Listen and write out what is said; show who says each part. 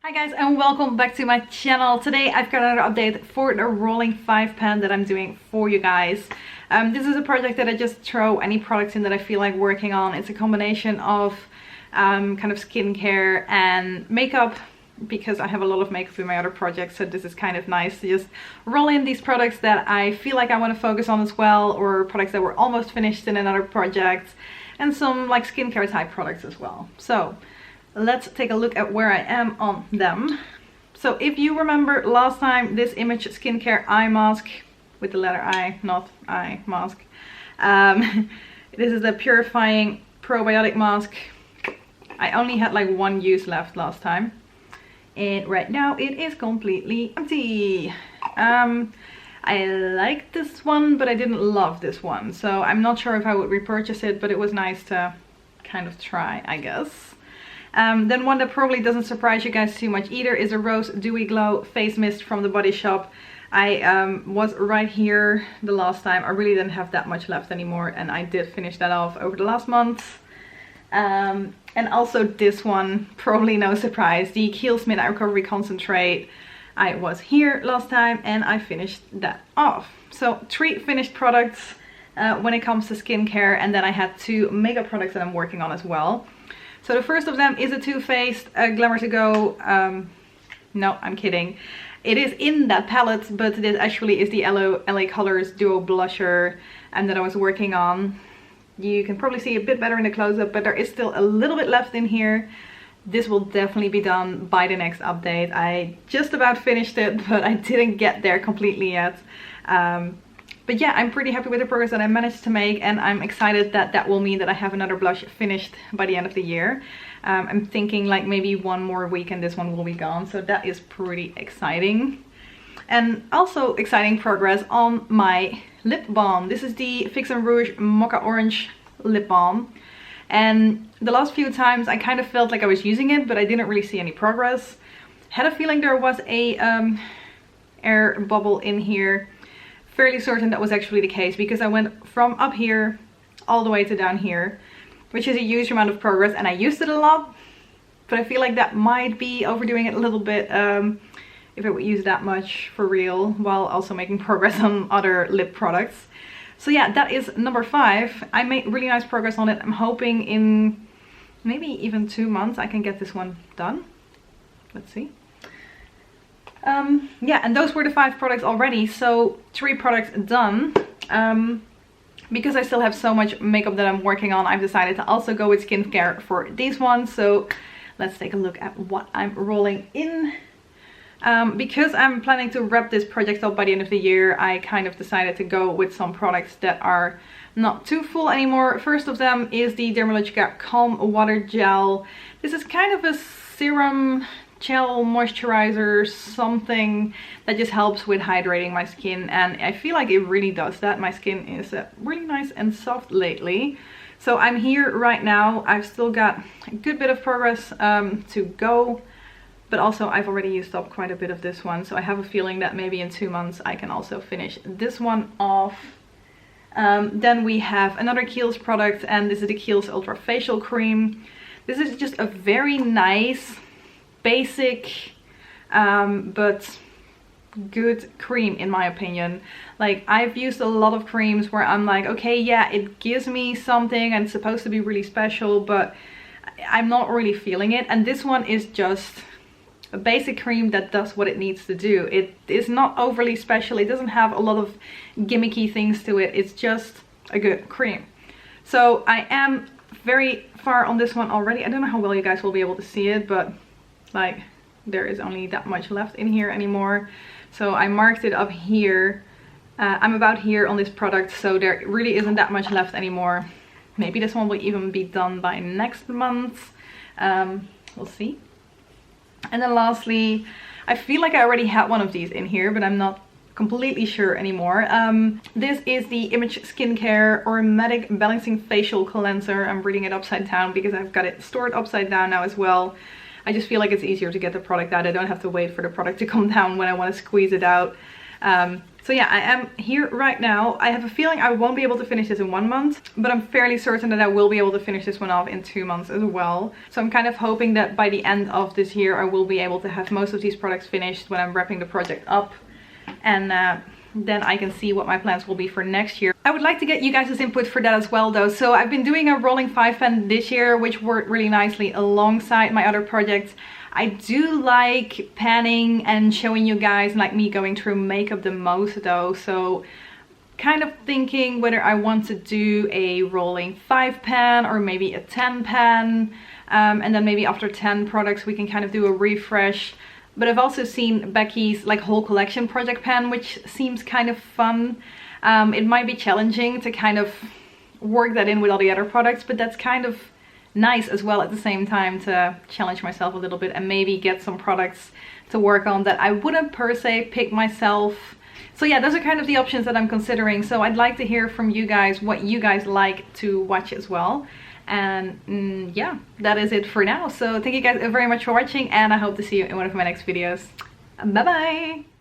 Speaker 1: Hi guys, and welcome back to my channel. Today I've got another update for the rolling 5 pan that I'm doing for you guys. This is a project that I just throw any products in that I feel like working on. It's a combination of kind of skincare and makeup, because I have a lot of makeup in my other projects, so this is kind of nice to just roll in these products that I feel like I want to focus on as well, or products that were almost finished in another project, and some like skincare type products as well. So let's take a look at where I am on them. So if you remember last time, this Image skincare eye mask with the letter I, not eye mask. This is the Purifying Probiotic mask. I only had like one use left last time, and right now it is completely empty. I like this one, but I didn't love this one, so I'm not sure if I would repurchase it, but it was nice to kind of try, I guess. Then one that probably doesn't surprise you guys too much either is a Rose Dewy Glow Face Mist from the Body Shop. I was right here the last time. I really didn't have that much left anymore, and I did finish that off over the last month. And also this one, probably no surprise, the Kiehl's Midnight Recovery Concentrate. I was here last time and I finished that off. So 3 finished products when it comes to skincare, and then I had 2 makeup products that I'm working on as well. So the first of them is a Too Faced Glamour To Go. No, I'm kidding. It is in that palette, but this actually is the LA Colors Duo Blusher that I was working on. You can probably see a bit better in the close-up, but there is still a little bit left in here. This will definitely be done by the next update. I just about finished it, but I didn't get there completely yet. But yeah, I'm pretty happy with the progress that I managed to make, and I'm excited that that will mean that I have another blush finished by the end of the year. I'm thinking like maybe one more week and this one will be gone, so that is pretty exciting. And also exciting progress on my lip balm. This is the Fix and Rouge Mocha Orange lip balm, and the last few times I kind of felt like I was using it, but I didn't really see any progress. Had a feeling there was a air bubble in here. Fairly certain that was actually the case, because I went from up here all the way to down here, which is a huge amount of progress, and I used it a lot, but I feel like that might be overdoing it a little bit if I would use that much for real while also making progress on other lip products. So yeah, that is number 5. I made really nice progress on it. I'm hoping in maybe even 2 months I can get this one done. Let's see. Yeah, and those were the 5 products already, so 3 products done. Because I still have so much makeup that I'm working on, I've decided to also go with skincare for these ones. So let's take a look at what I'm rolling in. Because I'm planning to wrap this project up by the end of the year, I kind of decided to go with some products that are not too full anymore. First of them is the Dermalogica Calm Water Gel. This is kind of a serum gel moisturizer, something that just helps with hydrating my skin, and I feel like it really does that. My skin is really nice and soft lately. So I'm here right now. I've still got a good bit of progress to go, but also I've already used up quite a bit of this one, so I have a feeling that maybe in 2 months I can also finish this one off. Then we have another Kiehl's product, and this is the Kiehl's Ultra Facial Cream. This is just a very nice basic but good cream in my opinion. Like, I've used a lot of creams where I'm like, okay, yeah, it gives me something and it's supposed to be really special, but I'm not really feeling it. And this one is just a basic cream that does what it needs to do. It is not overly special. It doesn't have a lot of gimmicky things to it. It's just a good cream. So I am very far on this one already. I don't know how well you guys will be able to see it, but like, there is only that much left in here anymore. So I marked it up here. I'm about here on this product, so there really isn't that much left anymore. Maybe this one will even be done by next month. We'll see. And then lastly, I feel like I already had one of these in here, but I'm not completely sure anymore. This is the Image Skincare Ormedic Balancing Facial Cleanser. I'm reading it upside down because I've got it stored upside down now as well. I just feel like it's easier to get the product out. I don't have to wait for the product to come down when I want to squeeze it out. So yeah, I am here right now. I have a feeling I won't be able to finish this in 1 month, but I'm fairly certain that I will be able to finish this one off in 2 months as well. So I'm kind of hoping that by the end of this year I will be able to have most of these products finished when I'm wrapping the project up, and then I can see what my plans will be for next year. I would like to get you guys' input for that as well though. So I've been doing a rolling 5 pen this year, which worked really nicely alongside my other projects. I do like panning and showing you guys like me going through makeup the most though, so kind of thinking whether I want to do a rolling 5 pan or maybe a 10 pan, and then maybe after 10 products we can kind of do a refresh. But I've also seen Becky's like whole collection project pan, which seems kind of fun. It might be challenging to kind of work that in with all the other products, but that's kind of nice as well at the same time, to challenge myself a little bit and maybe get some products to work on that I wouldn't per se pick myself. So yeah, those are kind of the options that I'm considering. So I'd like to hear from you guys what you guys like to watch as well. And yeah, that is it for now. So thank you guys very much for watching, and I hope to see you in one of my next videos. Bye bye!